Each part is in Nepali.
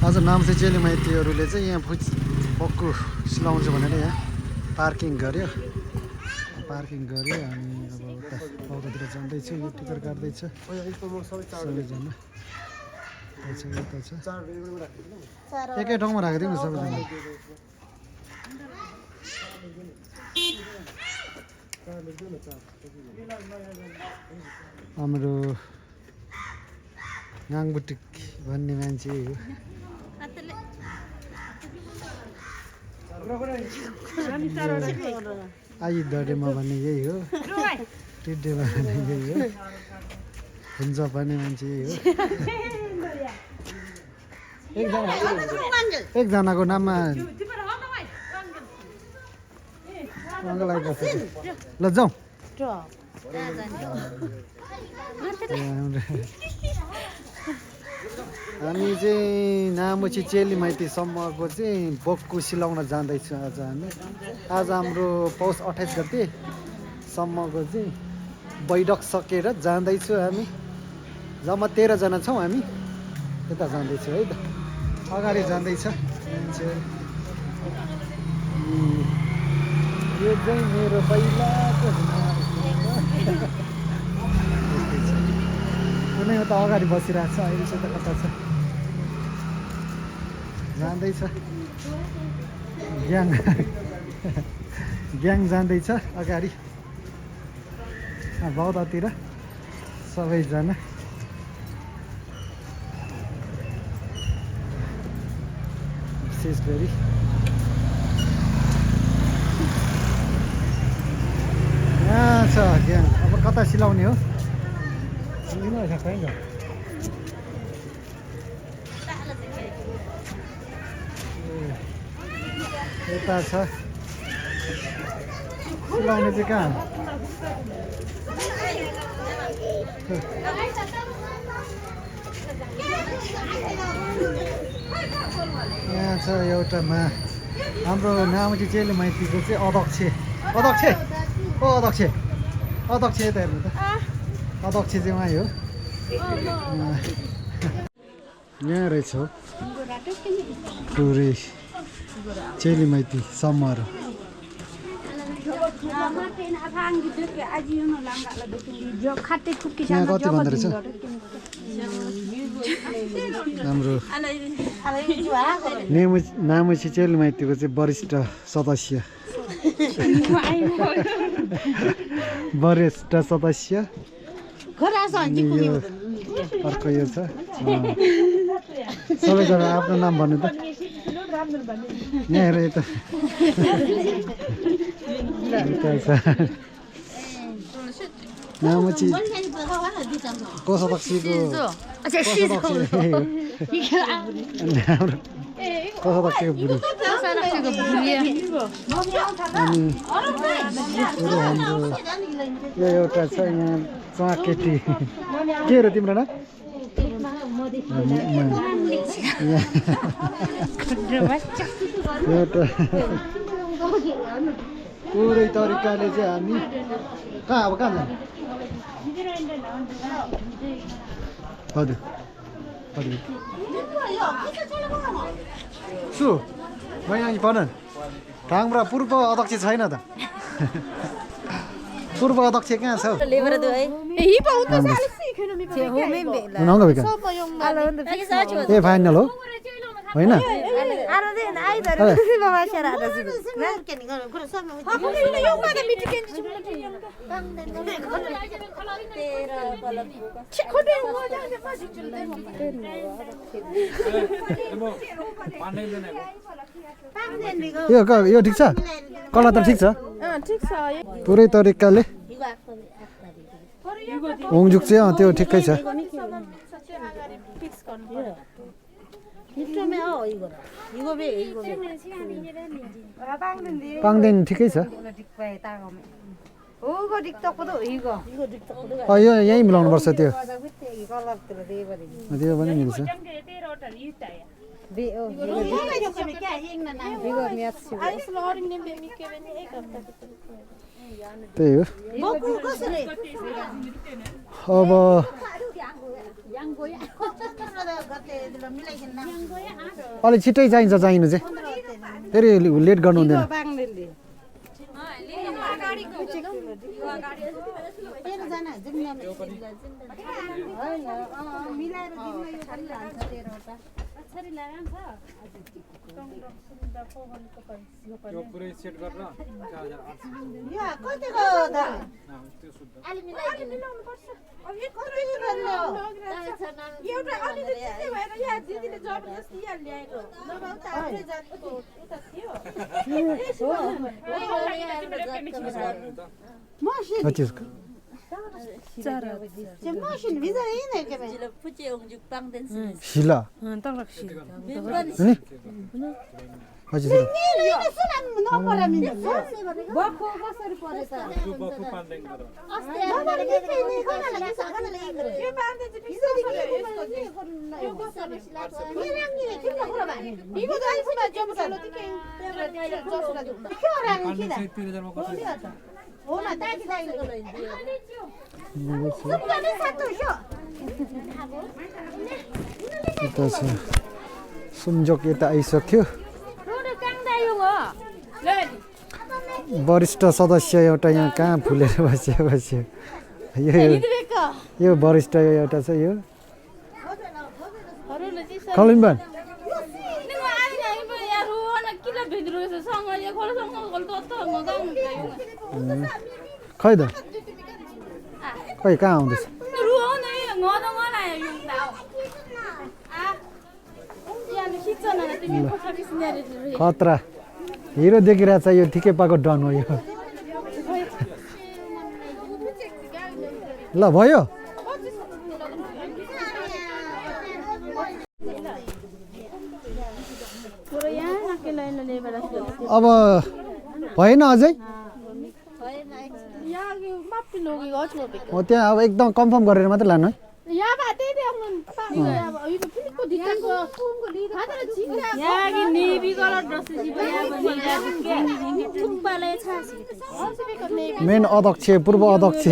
आज नाम चाहिँ चेली माइतीहरूले चाहिँ यहाँ बक्कु सिलाउँछ भनेर यहाँ पार्किङ गर्यो अनि अब उता बाउतिर जाँदैछ यो टिकट काट्दैछ सबैजना एकै ठाउँमा राखिदिउँ न सबैजना हाम्रो गाङबुटिक भन्ने मान्छे हो आई दडेमा भन्ने यही हो टिड्डेमा भन्ने यही हो हुन्छ भन्ने मान्छे यही हो एकजनाको नाममा ल जाउँ हामी चाहिँ नामुची चेली माइतीसम्मको चाहिँ बक्कु सिलाउन जाँदैछौँ आज हाम्रो पौष 28 गतेसम्मको चाहिँ बैठक सकेर जाँदैछु हामी जम्मा 13 जना छौँ हामी त्यता जाँदैछु है त अगाडि जाँदैछ यो चाहिँ मेरो पहिलाको कुनै त अगाडि बसिरहेको छ अहिले चाहिँ त कता छ जाँदैछ ग्याङ जाँदैछ अगाडि बौद्धतिर सबैजना विशेष गरी यहाँ छ ग्याङ अब कता सिलाउने हो यता छ सिलाउने चाहिँ कहाँ यहाँ छ एउटामा हाम्रो नामुची चेली माइतीको चाहिँ अध्यक्ष यता हेर्नु त अध्यक्ष चाहिँ उहाँ हो यहाँ रहेछ हो पुरै चेली माइती समारोह यहाँ कति भन्दो रहेछ हाम्रो नामुची चेली माइतीको चाहिँ वरिष्ठ सदस्य अर्को यो छ सबैजना आफ्नो नाम भन्नु त यहाँ हेर यता नामुची कोषाध्यक्षको बुढी अनि हाम्रो यो एउटा छ यहाँ चुवाकेटी के हो तिम्रो नाम एउटा पुरै तरिकाले चाहिँ हामी कहाँ जाने हजुर सु यहाँ पढन ठाङबाट पूर्व अध्यक्ष छैन त पूर्व अध्यक्ष कहाँ छ ए फाइनल हो होइन यो ठिक छ कलर त ठिक छ पुरै तरिकाले ओङजुक चाहिँ त्यो ठिकै छ पाङदेन ठिकै छ यो यहीँ मिलाउनु पर्छ त्यो पनि मिल्छ त्यही हो अब अलि छिट्टै चाहिन्छ चाहिनु चाहिँ फेरि लेट गर्नु हुँदैन Sila. सुमजोक यता आइसक्यो वरिष्ठ सदस्य एउटा यहाँ कहाँ फुलेर बस्यो यो वरिष्ठ एउटा छ यो खलिम्बान खै त खै कहाँ आउँदैछ खतरा हिरो देखिरहेछ यो ठिकै पाएको डन हो यो ल भयो अब भएन अझै त्यहाँ अब एकदम कन्फर्म गरेर मात्रै लानु है मेन अध्यक्ष पूर्व अध्यक्ष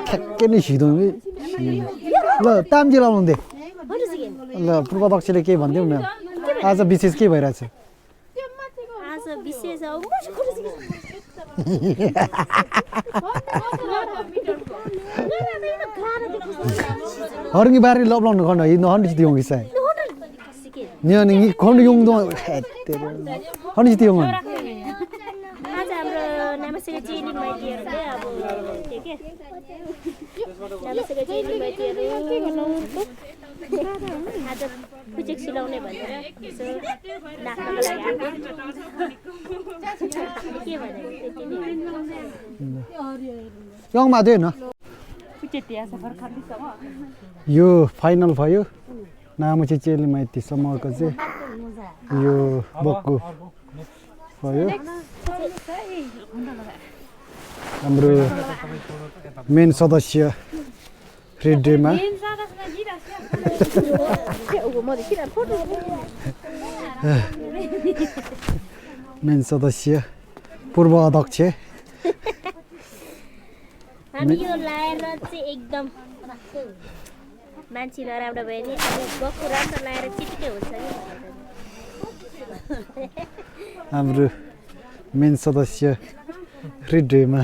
ठ्याक्कै नै सिधो ल तामजी लाउनु दे ल पूर्व अध्यक्षले के भनिदिउँ न आज विशेष के भइरहेछ हरंगी बारी लबलाउनु गर्न हिँड्नु हन्डी दिउँ साय न्यानी खण्ड युङदो हन्डी दिउँ आज हाम्रो नामसेको चेली माइतीहरुले अब के नामसेको चेली माइतीहरु आज पुचेक सिलाउने भनेर यसो नाच्नको लागि आएको के भने त्यति नै यङमा देन यो फाइनल भयो नामचे चेली माइती समूहको चाहिँ यो बक्कु भयो हाम्रो मेन सदस्य फ्रिडेमा मेन सदस्य पूर्व अध्यक्ष हामी यो लाएर चाहिँ एकदम मान्छे नराम्रो भयो नि अब बक्कु राम्रो लाएर चिटिकै हुन्छ नि हाम्रो मेन सदस्य फ्रिडेमा